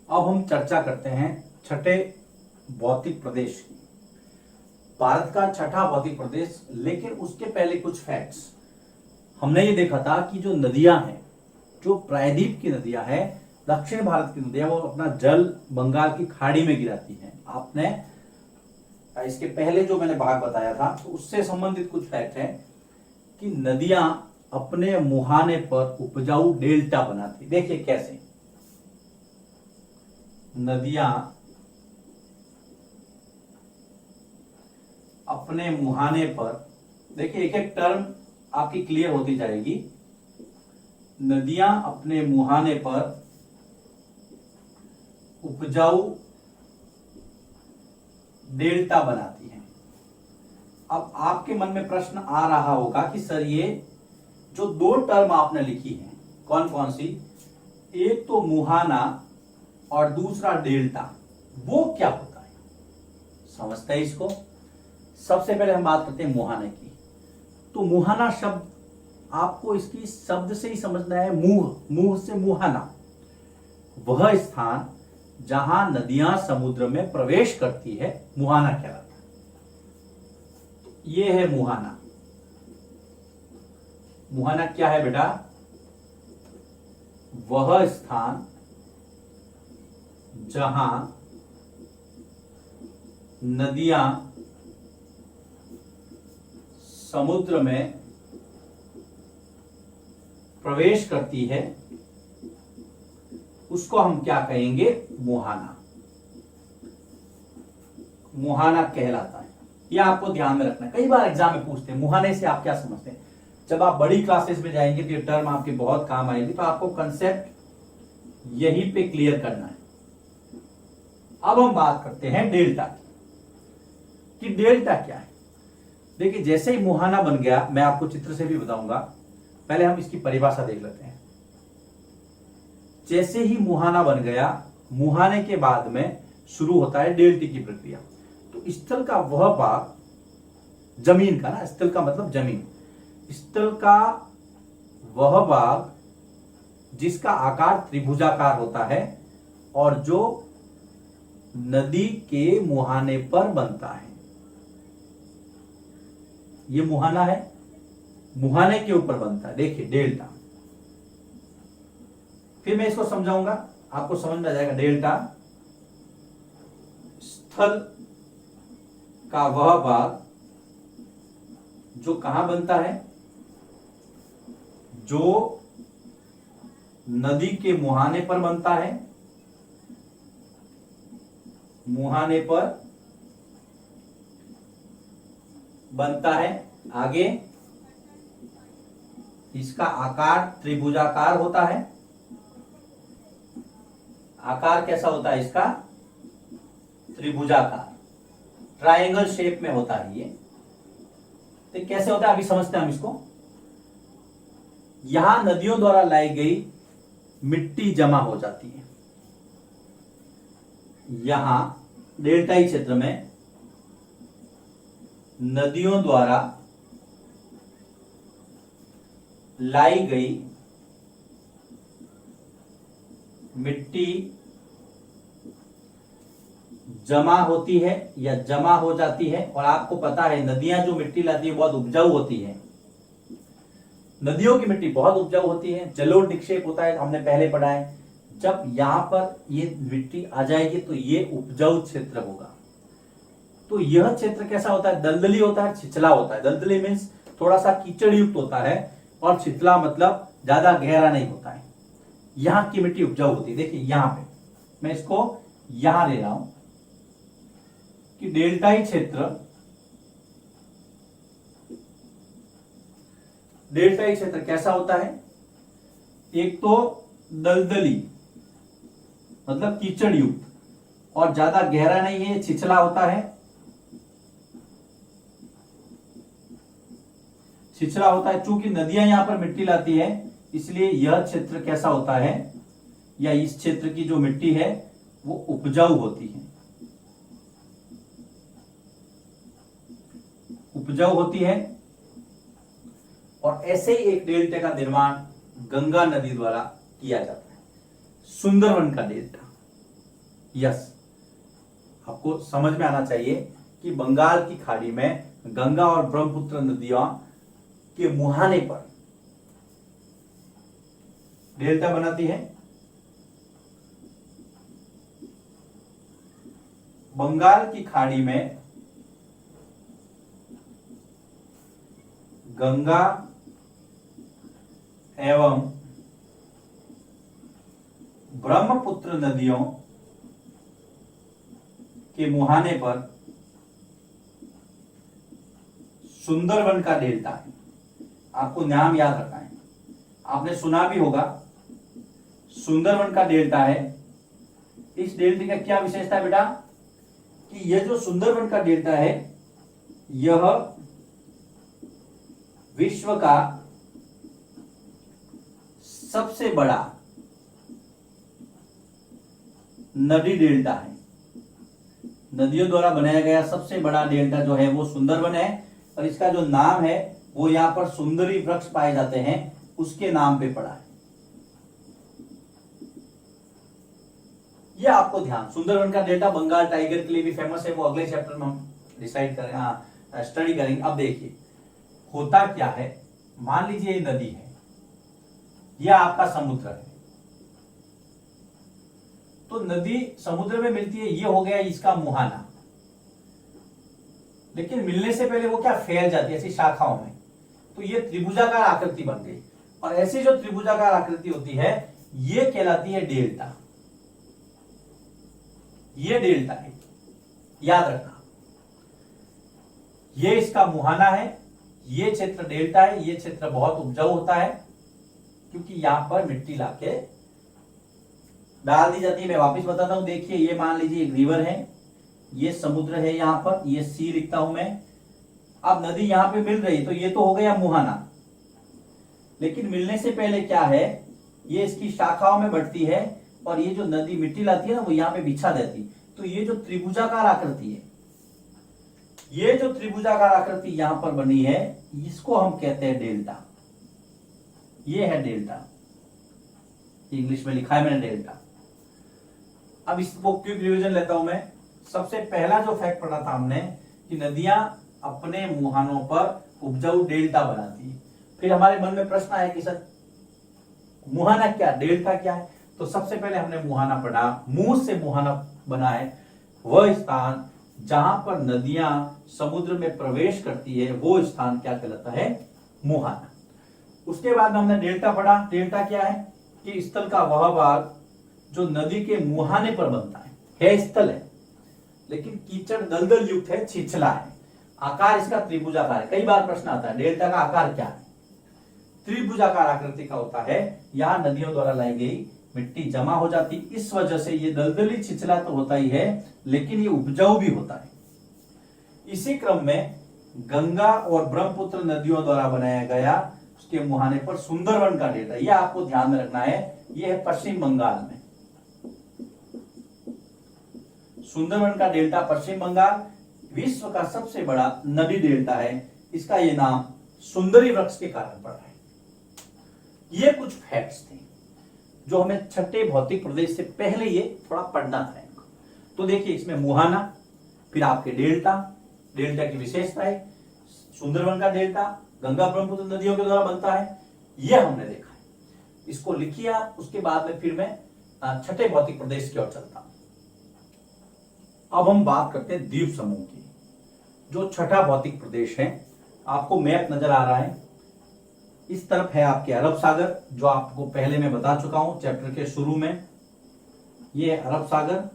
अब हम चर्चा करते हैं छठे भौतिक प्रदेश की। भारत का छठा भौतिक प्रदेश, लेकिन उसके पहले कुछ फैक्ट्स। हमने ये देखा था कि जो नदियां हैं, जो प्रायद्वीप की नदियां हैं, दक्षिण भारत की नदियां, वो अपना जल बंगाल की खाड़ी में गिराती हैं। आपने इसके पहले जो मैंने भाग बताया था तो उससे संबंधित कुछ फैक्ट है कि नदियां अपने मुहाने पर उपजाऊ डेल्टा बनाती। देखिए कैसे नदियां अपने मुहाने पर, देखिए एक एक टर्म आपकी क्लियर होती जाएगी। नदियां अपने मुहाने पर उपजाऊ डेल्टा बनाती हैं। अब आपके मन में प्रश्न आ रहा होगा कि सर ये जो दो टर्म आपने लिखी हैं कौन कौन सी, एक तो मुहाना और दूसरा डेल्टा, वो क्या होता है? समझते हैं इसको। सबसे पहले हम बात करते हैं मुहाने की। तो मुहाना शब्द आपको इसकी शब्द से ही समझना है। मुंह, मुंह से मुहाना, वह स्थान जहां नदियां समुद्र में प्रवेश करती है मुहाना कहलाता है। ये है मुहाना। मुहाना क्या है बेटा? वह स्थान जहां नदियां समुद्र में प्रवेश करती है उसको हम क्या कहेंगे? मुहाना। मुहाना कहलाता है। यह आपको ध्यान में रखना है। कई बार एग्जाम में पूछते हैं मुहाने से आप क्या समझते हैं। जब आप बड़ी क्लासेस में जाएंगे तो ये टर्म आपके बहुत काम आएगी, तो आपको कंसेप्ट यहीं पे क्लियर करना है। अब हम बात करते हैं डेल्टा की, कि डेल्टा क्या है। देखिए जैसे ही मुहाना बन गया, मैं आपको चित्र से भी बताऊंगा, पहले हम इसकी परिभाषा देख लेते हैं। जैसे ही मुहाना बन गया, मुहाने के बाद में शुरू होता है डेल्टी की प्रक्रिया। तो स्थल का वह भाग, जमीन का ना, स्थल का मतलब जमीन, स्थल का वह भाग जिसका आकार त्रिभुजाकार होता है और जो नदी के मुहाने पर बनता है, ये मुहाना है, मुहाने के ऊपर बनता है। देखिए डेल्टा, फिर मैं इसको समझाऊंगा, आपको समझ में आ जाएगा। डेल्टा स्थल का वह भाग जो कहां बनता है, जो नदी के मुहाने पर बनता है, मुहाने पर बनता है। आगे इसका आकार त्रिभुजाकार होता है। आकार कैसा होता है इसका? त्रिभुजाकार, ट्रायंगल शेप में होता है ये। तो कैसे होता है अभी समझते हैं हम इसको। यहां नदियों द्वारा लाई गई मिट्टी जमा हो जाती है। यहां डेल्टाई क्षेत्र में नदियों द्वारा लाई गई मिट्टी जमा होती है या जमा हो जाती है। और आपको पता है नदियां जो मिट्टी लाती है बहुत उपजाऊ होती है। नदियों की मिट्टी बहुत उपजाऊ होती है, जलोढ़ निक्षेप होता है, हमने पहले पढ़ा है। जब यहां पर ये मिट्टी आ जाएगी तो ये उपजाऊ क्षेत्र होगा। तो यह क्षेत्र कैसा होता है? दलदली होता है, छिछला होता है। दलदली मीन्स थोड़ा सा कीचड़ युक्त होता है, और छिछला मतलब ज्यादा गहरा नहीं होता है। यहां की मिट्टी उपजाऊ होती है। देखिए यहां पे मैं इसको यहां ले रहा हूं कि डेल्टाई क्षेत्र, डेल्टाई क्षेत्र कैसा होता है? एक तो दलदली मतलब कीचड़ युक्त, और ज्यादा गहरा नहीं है, छिछला होता है। छिछला होता है चूंकि नदियां यहां पर मिट्टी लाती है, इसलिए यह क्षेत्र कैसा होता है, या इस क्षेत्र की जो मिट्टी है वो उपजाऊ होती है। उपजाऊ होती है। और ऐसे ही एक डेल्टा का निर्माण गंगा नदी द्वारा किया जाता है, सुंदरवन का डेल्टा। यस, आपको समझ में आना चाहिए कि बंगाल की खाड़ी में गंगा और ब्रह्मपुत्र नदियों के मुहाने पर डेल्टा बनाती है। बंगाल की खाड़ी में गंगा एवं ब्रह्मपुत्र नदियों के मुहाने पर सुंदरवन का डेल्टा है। आपको नाम याद रखना है, आपने सुना भी होगा, सुंदरवन का डेल्टा है। इस डेल्टा का क्या विशेषता है बेटा, कि यह जो सुंदरवन का डेल्टा है यह विश्व का सबसे बड़ा नदी डेल्टा है। नदियों द्वारा बनाया गया सबसे बड़ा डेल्टा जो है वो सुंदरवन है, और इसका जो नाम है वो यहां पर सुंदरी वृक्ष पाए जाते हैं उसके नाम पे पड़ा है। यह आपको ध्यान, सुंदरवन का डेल्टा बंगाल टाइगर के लिए भी फेमस है, वो अगले चैप्टर में हम डिसाइड करेंगे, स्टडी करेंगे। अब देखिए होता क्या है, मान लीजिए ये नदी है, यह आपका समुद्र है, तो नदी समुद्र में मिलती है, ये हो गया इसका मुहाना। लेकिन मिलने से पहले वो क्या फैल जाती है ऐसी शाखाओं में, तो ये त्रिभुजाकार आकृति बन गई, और ऐसी जो त्रिभुजाकार आकृति होती है ये कहलाती है डेल्टा। ये डेल्टा है, याद रखना, ये इसका मुहाना है, ये क्षेत्र डेल्टा है। ये क्षेत्र बहुत उपजाऊ होता है क्योंकि यहां पर मिट्टी लाके डाल दी जाती है। मैं वापस बताता हूं, देखिए ये मान लीजिए एक रिवर है, ये समुद्र है, यहां पर ये सी लिखता हूं मैं। अब नदी यहां पे मिल रही, तो ये तो हो गया मुहाना, लेकिन मिलने से पहले क्या है, ये इसकी शाखाओं में बढ़ती है, और ये जो नदी मिट्टी लाती है ना वो यहां पे बिछा देती। तो ये जो त्रिभुजाकार आकृति है, ये जो त्रिभुजाकार आकृति यहां पर बनी है, इसको हम कहते हैं डेल्टा। ये है डेल्टा, इंग्लिश में लिखा है मैंने डेल्टा। अब इसको क्विक रिवीजन लेता हूं मैं। सबसे पहला जो फैक्ट पढ़ा था हमने कि नदियां अपने मुहानों पर उपजाऊ डेल्टा बनाती है। फिर हमारे मन में प्रश्न आया कि सर मुहाना क्या, डेल्टा क्या है, तो सबसे पहले हमने मुहाना पढ़ा, मुंह से मुहाना बना है वह स्थान जहां पर नदियां समुद्र में प्रवेश करती है, वो स्थान क्या कहलाता है, मुहाना। उसके बाद हमने डेल्टा पढ़ा। डेल्टा क्या है कि स्थल का वह भाग जो नदी के मुहाने पर बनता है स्थल है, लेकिन कीचड़ दलदल युक्त है, छिछला है, आकार इसका त्रिभुजाकार है। कई बार प्रश्न आता है डेल्टा का आकार क्या है, त्रिभुजाकार आकृति का होता है। यहां नदियों द्वारा लाई गई मिट्टी जमा हो जाती, इस वजह से ये दलदली छिछला तो होता ही है, लेकिन ये उपजाऊ भी होता है। इसी क्रम में गंगा और ब्रह्मपुत्र नदियों द्वारा बनाया गया उसके मुहाने पर सुंदरवन का डेल्टा, यह आपको ध्यान में रखना है। यह है पश्चिम बंगाल में, सुंदरवन का डेल्टा पश्चिम बंगाल विश्व का सबसे बड़ा नदी डेल्टा है। इसका यह नाम सुंदरी वृक्ष के कारण पड़ा है। ये कुछ फैक्ट्स थे जो हमें छठे भौतिक प्रदेश से पहले ये थोड़ा पढ़ना था। तो देखिए इसमें मुहाना, फिर आपके डेल्टा, डेल्टा की विशेषताएं, सुंदरवन का डेल्टा गंगा ब्रह्मपुत्र नदियों के द्वारा बनता है, यह हमने देखा है। इसको लिखिए आप, उसके बाद में फिर मैं छठे भौतिक प्रदेश की ओर चलता हूं। अब हम बात करते हैं द्वीप समूह की, जो छठा भौतिक प्रदेश है। आपको मैप नजर आ रहा है, इस तरफ है आपके अरब सागर, जो आपको पहले मैं बता चुका हूं चैप्टर के शुरू में। ये है अरब सागर,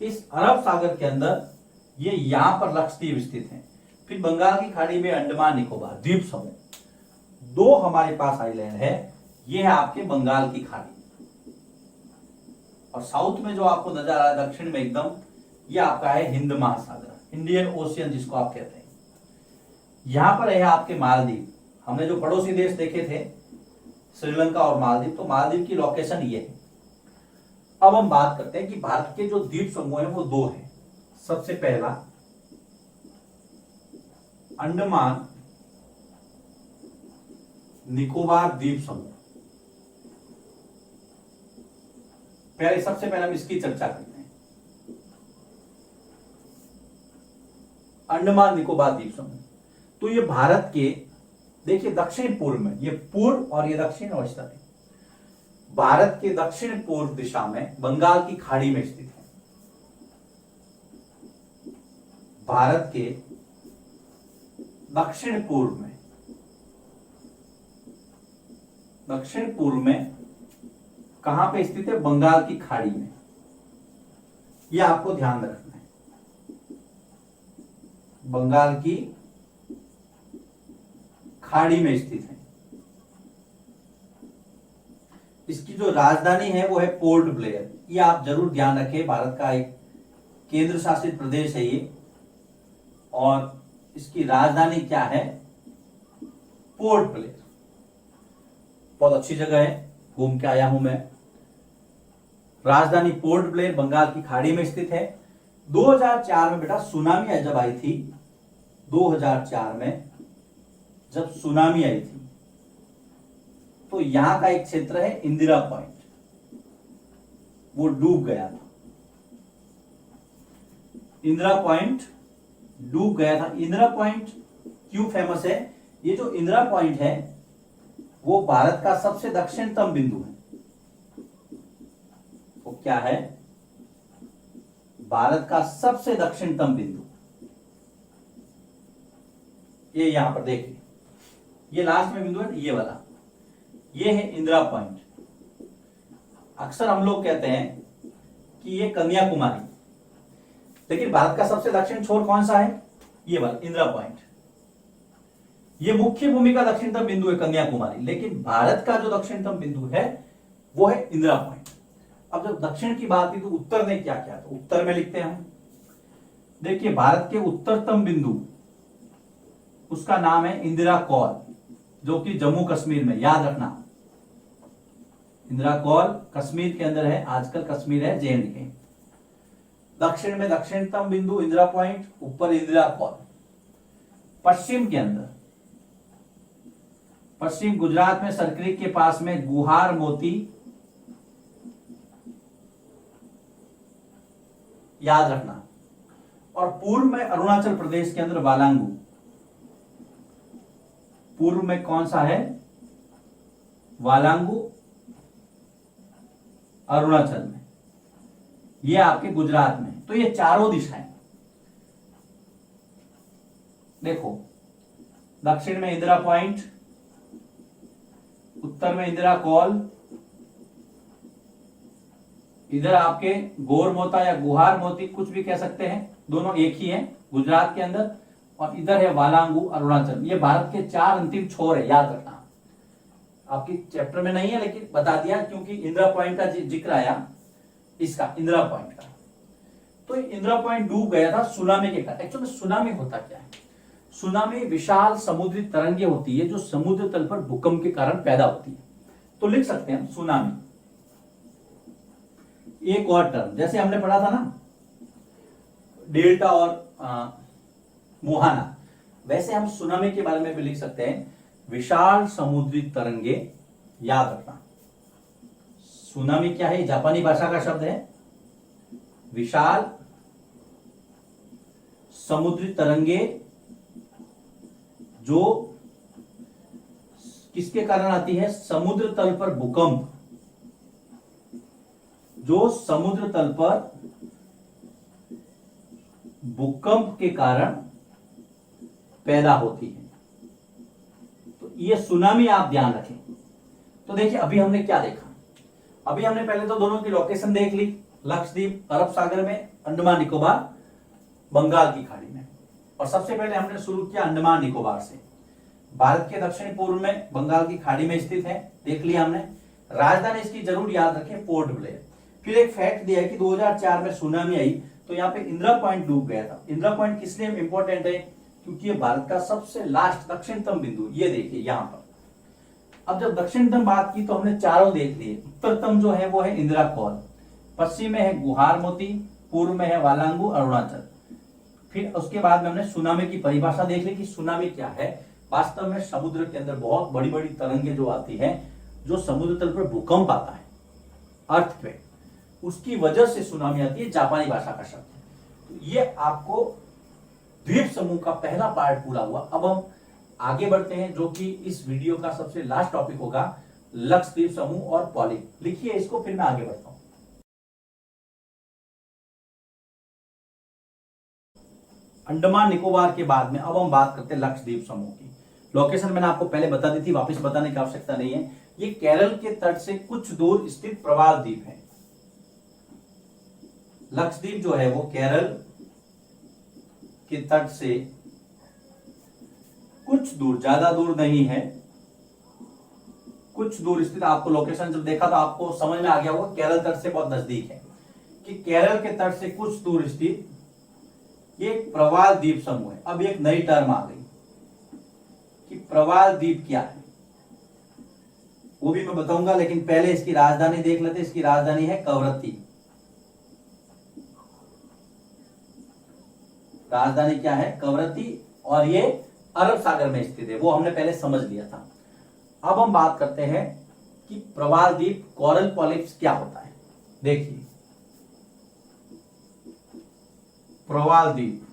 इस अरब सागर के अंदर ये यहां पर लक्षद्वीप स्थित है। फिर बंगाल की खाड़ी में अंडमान निकोबार द्वीप समूह, दो हमारे पास आइलैंड है। ये है आपके बंगाल की खाड़ी, और साउथ में जो आपको नजर आ रहा है दक्षिण में एकदम, ये आपका है हिंद महासागर, इंडियन ओशियन जिसको आप कहते हैं। यहां पर है आपके मालदीव। हमने जो पड़ोसी देश देखे थे श्रीलंका और मालदीव, तो मालदीव की लोकेशन ये है। अब हम बात करते हैं कि भारत के जो द्वीप समूह है वो दो है। सबसे पहला अंडमान निकोबार द्वीप समूह, पहले सबसे पहले हम इसकी चर्चा करते हैं। अंडमान निकोबार द्वीप समूह, तो ये भारत के, देखिए दक्षिण पूर्व में, ये पूर्व और ये दक्षिण अवस्था है, भारत के दक्षिण पूर्व दिशा में बंगाल की खाड़ी में स्थित है। भारत के दक्षिण पूर्व में, दक्षिण पूर्व में कहां पे स्थित है? बंगाल की खाड़ी में। यह आपको ध्यान रखना है, बंगाल की खाड़ी में स्थित है। इसकी जो राजधानी है वो है पोर्ट ब्लेयर। ये आप जरूर ध्यान रखें, भारत का एक केंद्र शासित प्रदेश है ये, और इसकी राजधानी क्या है? Port Blair. बहुत अच्छी जगह है, घूम के आया हूं मैं। राजधानी पोर्ट ब्लेयर बंगाल की खाड़ी में स्थित है। 2004 में बेटा सुनामी जब आई थी, 2004 में जब सुनामी आई थी, तो यहां का एक क्षेत्र है इंदिरा पॉइंट, वो डूब गया था। इंदिरा पॉइंट डूब गया था। इंदिरा पॉइंट क्यों फेमस है? ये जो इंदिरा पॉइंट है वो भारत का सबसे दक्षिणतम बिंदु है। वो क्या है? भारत का सबसे दक्षिणतम बिंदु। ये यहां पर देखिए, ये लास्ट में बिंदु है, ये वाला, ये है इंदिरा पॉइंट। अक्सर हम लोग कहते हैं कि ये कन्याकुमारी, लेकिन भारत का सबसे दक्षिण छोर कौन सा है? ये वाला इंदिरा पॉइंट। ये मुख्य भूमि का दक्षिणतम बिंदु है कन्याकुमारी, लेकिन भारत का जो दक्षिणतम बिंदु है वो है इंदिरा पॉइंट। अब जब दक्षिण की बात की तो उत्तर ने क्या किया? तो उत्तर में लिखते हैं हम। देखिए भारत के उत्तरतम बिंदु, उसका नाम है इंदिरा कौल, जो कि जम्मू कश्मीर में, याद रखना, इंदिरा कौल कश्मीर के अंदर है। आजकल कश्मीर है JNK। दक्षिण में दक्षिणतम बिंदु इंदिरा पॉइंट, ऊपर इंदिरा कौल। पश्चिम के अंदर, पश्चिम गुजरात में सरक्रिक के पास में गुहार मोती, याद रखना, और पूर्व में अरुणाचल प्रदेश के अंदर वालांगू। पूर्व में कौन सा है? वालांगू, अरुणाचल में, ये आपके गुजरात में। तो ये चारों दिशाएं देखो, दक्षिण में इंदिरा पॉइंट, उत्तर में इंदिरा कौल, इधर आपके गोर मोता या गुहार मोती, कुछ भी कह सकते हैं, दोनों एक ही है गुजरात के अंदर, और इधर है वालांगू, अरुणाचल। ये भारत के 4 अंतिम छोर है, याद रखना। आपकी चैप्टर में नहीं है लेकिन बता दिया, क्योंकि इंदिरा पॉइंट का जिक्र आया, इसका इंदिरा पॉइंट का। तो इंदिरा पॉइंट डूब गया था सुनामी के कारण। एक्चुअली सुनामी होता क्या है? सुनामी विशाल समुद्री तरंगे होती है जो समुद्र तल पर भूकंप के कारण पैदा होती है। तो लिख सकते हैं सुनामी। एक और टर्म, जैसे हमने पढ़ा था ना डेल्टा और मोहाना, वैसे हम सुनामी के बारे में भी लिख सकते हैं विशाल समुद्री तरंगे। याद रखना, सुनामी क्या है? जापानी भाषा का शब्द है। विशाल समुद्री तरंगे जो किसके कारण आती है? समुद्र तल पर भूकंप, जो समुद्र तल पर भूकंप के कारण पैदा होती है। तो ये सुनामी आप ध्यान रखें। तो देखिए अभी हमने क्या देखा? अभी हमने पहले तो दोनों की लोकेशन देख ली, लक्षद्वीप अरब सागर में, अंडमान निकोबार बंगाल की खाड़ी में। और सबसे पहले हमने शुरू किया अंडमान निकोबार से। भारत के दक्षिण पूर्व में बंगाल की खाड़ी में स्थित है, देख लिया हमने। राजधानी इसकी जरूर याद रखें, पोर्ट ब्लेयर। फिर एक फैक्ट दिया है कि 2004 में सुनामी आई तो यहाँ पे इंदिरा पॉइंट डूब गया था। इंदिरा पॉइंट किस लिए इंपॉर्टेंट है? क्योंकि ये भारत का सबसे लास्ट दक्षिणतम बिंदु, ये देखिए यहां पर। अब जब दक्षिणतम बात की तो हमने चारों देख लिए। उत्तरतम जो है वो है इंदिरा कौल, पश्चिम में है गुहार मोती, पूर्व में है वालांगू, अरुणाचल। फिर उसके बाद में हमने सुनामी की परिभाषा देख ली कि सुनामी क्या है। वास्तव में समुद्र के अंदर बहुत बड़ी बड़ी तरंगे जो आती है, जो समुद्र तल पर भूकंप आता है, अर्थक्वेक। उसकी वजह से सुनामी आती है, जापानी भाषा का शब्द है। तो ये आपको द्वीप समूह का पहला पार्ट पूरा हुआ। अब हम आगे बढ़ते हैं, जो कि इस वीडियो का सबसे लास्ट टॉपिक होगा, लक्षद्वीप समूह और पॉलिप। लिखिए इसको, फिर मैं आगे बढ़ता हूं। अंडमान निकोबार के बाद में अब हम बात करते हैं लक्षद्वीप समूह की। लोकेशन मैंने आपको पहले बता दी थी, वापस बताने की आवश्यकता नहीं है। ये केरल के तट से कुछ दूर स्थित प्रवाल द्वीप है। लक्षद्वीप जो है वो केरल के तट से कुछ दूर, ज्यादा दूर नहीं है, कुछ दूर स्थित। आपको लोकेशन जब देखा तो आपको समझ में आ गया होगा, केरल तट से बहुत नजदीक है, कि केरल के तट से कुछ दूर स्थित ये प्रवाल द्वीप समूह है। अब एक नई टर्म आ गई कि प्रवाल द्वीप क्या है, वो भी मैं बताऊंगा, लेकिन पहले इसकी राजधानी देख लेते। इसकी राजधानी है कवरत्ती। राजधानी क्या है? कवरत्ती, और ये अरब सागर में स्थित है, वो हमने पहले समझ लिया था। अब हम बात करते हैं कि प्रवाल द्वीप, कोरल पॉलिप्स क्या होता है। देखिए, प्रवाल द्वीप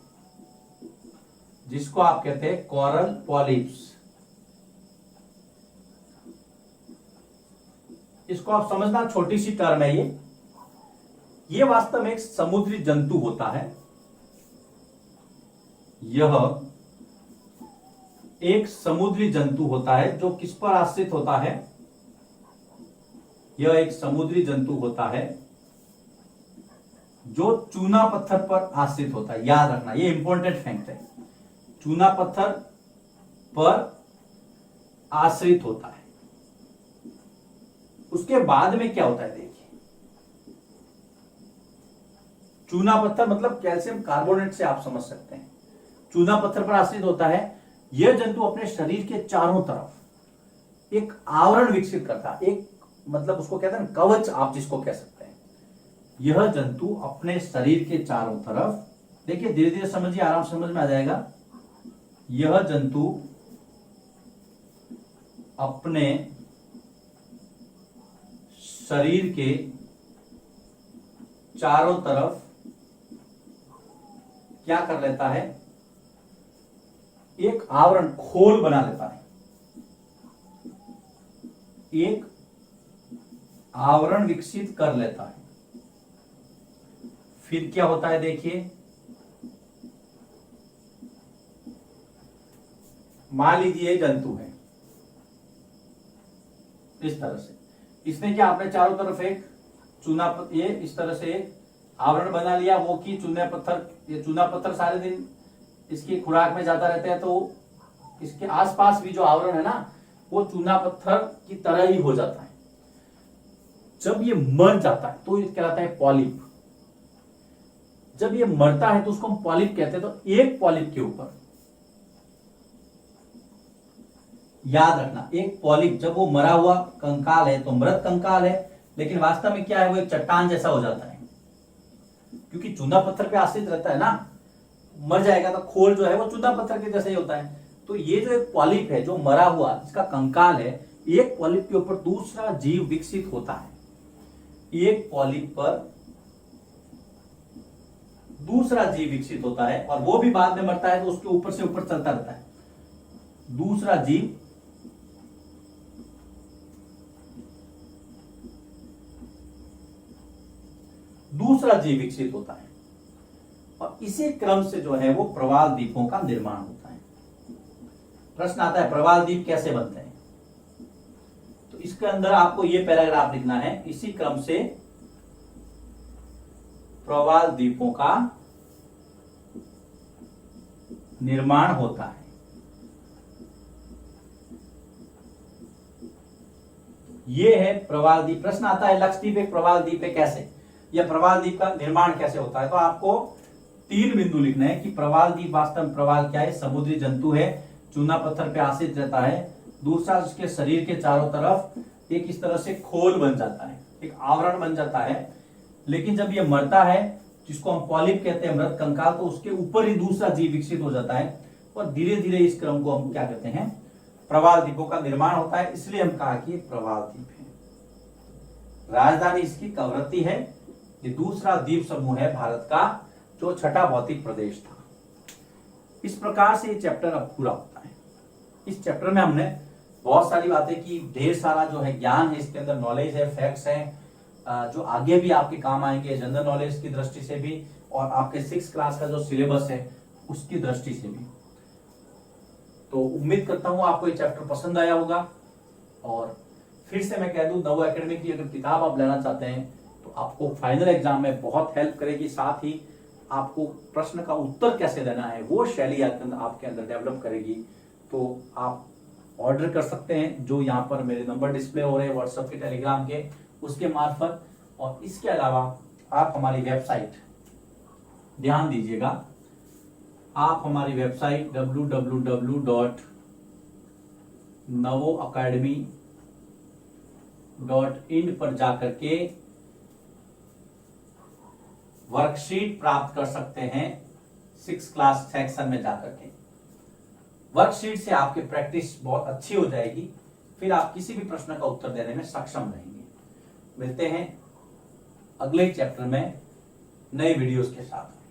जिसको आप कहते हैं कोरल पॉलिप्स, इसको आप समझना, छोटी सी टर्म है ये वास्तव में एक समुद्री जंतु होता है। यह एक समुद्री जंतु होता है जो किस पर आश्रित होता है? यह एक समुद्री जंतु होता है जो चूना पत्थर पर आश्रित होता है। याद रखना, ये इंपॉर्टेंट फैक्ट है, चूना पत्थर पर आश्रित होता है। उसके बाद में क्या होता है? देखिए, चूना पत्थर मतलब कैल्शियम कार्बोनेट से आप समझ सकते हैं, चूना पत्थर पर आश्रित होता है। यह जंतु अपने शरीर के चारों तरफ एक आवरण विकसित करता है, एक मतलब उसको कहते हैं कवच, आप जिसको कह सकते हैं। यह जंतु अपने शरीर के चारों तरफ, देखिए धीरे धीरे समझिए, आराम से समझ में आ जाएगा। यह जंतु अपने शरीर के चारों तरफ क्या कर लेता है? एक आवरण, खोल बना लेता है, एक आवरण विकसित कर लेता है। फिर क्या होता है? देखिए, मान लीजिए जंतु है इस तरह से, इसने क्या अपने चारों तरफ एक चूना, ये इस तरह से एक आवरण बना लिया, वो की चूना पत्थर, ये चूना पत्थर सारे दिन इसकी खुराक में जाता रहता है, तो इसके आसपास भी जो आवरण है ना, वो चूना पत्थर की तरह ही हो जाता है। जब ये मर जाता है तो ये कहलाता है पॉलिप। जब ये मरता है तो उसको हम पॉलिप कहते हैं। तो एक पॉलिप के ऊपर, याद रखना, एक पॉलिप जब वो मरा हुआ कंकाल है तो मृत कंकाल है, लेकिन वास्तव में क्या है? वो एक चट्टान जैसा हो जाता है, क्योंकि चूना पत्थर पे आश्रित रहता है ना। मर जाएगा तो खोल जो है वो चूना पत्थर के जैसा ही होता है। तो ये जो एक पॉलिप है, जो मरा हुआ जिसका कंकाल है, एक पॉलिप के ऊपर दूसरा जीव विकसित होता है। एक पॉलिप पर दूसरा जीव विकसित होता है, और वो भी बाद में मरता है तो उसके ऊपर से ऊपर चलता रहता है। दूसरा जीव विकसित होता है, और इसी क्रम से जो है वो प्रवाल द्वीपों का निर्माण होता है। प्रश्न आता है प्रवाल द्वीप कैसे बनते हैं? तो इसके अंदर आपको ये पैराग्राफ लिखना है, इसी क्रम से प्रवाल द्वीपों का निर्माण होता है। ये है प्रवाल द्वीप। प्रश्न आता है लक्षद्वीप एक प्रवाल द्वीप है, कैसे? या प्रवाल द्वीप का निर्माण कैसे होता है? तो आपको 3 बिंदु लिखना है कि प्रवाल द्वीप वास्तव में प्रवाल क्या है? समुद्री जंतु है, चूना पत्थर पे आश्रित रहता है। दूसरा, उसके शरीर के चारों तरफ एक इस तरह से खोल बन जाता है, एक आवरण बन जाता है। लेकिन जब ये मरता है, जिसको हम पॉलिप कहते हैं, मृत कंकाल, तो उसके ऊपर ही दूसरा जीव विकसित हो जाता है, और धीरे धीरे इस क्रम को हम क्या कहते हैं? प्रवाल द्वीपों का निर्माण होता है। इसलिए हम कहा कि प्रवाल द्वीप है। राजधानी इसकी कवरत्ती है, ये दूसरा द्वीप समूह है भारत का, जो छठा भौतिक प्रदेश था। इस प्रकार से ये चैप्टर अब पूरा होता है। इस चैप्टर में हमने बहुत सारी बातें की, ढेर सारा जो है ज्ञान है इसके अंदर, नॉलेज है, फैक्ट्स हैं, जो आगे भी आपके काम आएंगे जनरल नॉलेज की दृष्टि से भी और आपके 6th क्लास का जो सिलेबस है उसकी दृष्टि से भी। तो उम्मीद करता हूं आपको ये चैप्टर पसंद आया होगा। और फिर से मैं कह दूं, नवो एकेडमी की अगर किताब आप लेना चाहते हैं तो आपको फाइनल एग्जाम में बहुत हेल्प करेगी, साथ ही आपको प्रश्न का उत्तर कैसे देना है वो शैली आपके अंदर डेवलप करेगी। तो आप ऑर्डर कर सकते हैं, जो यहाँ पर मेरे नंबर डिस्प्ले हो रहे हैं व्हाट्सएप के, टेलीग्राम के, उसके मार्फत। और इसके अलावा आप हमारी वेबसाइट, ध्यान दीजिएगा, आप हमारी वेबसाइट www.navoacademy.in पर जाकर के वर्कशीट प्राप्त कर सकते हैं। 6th क्लास सेक्शन में जाकर के वर्कशीट से आपकी प्रैक्टिस बहुत अच्छी हो जाएगी, फिर आप किसी भी प्रश्न का उत्तर देने में सक्षम रहेंगे। मिलते हैं अगले चैप्टर में नए वीडियोस के साथ।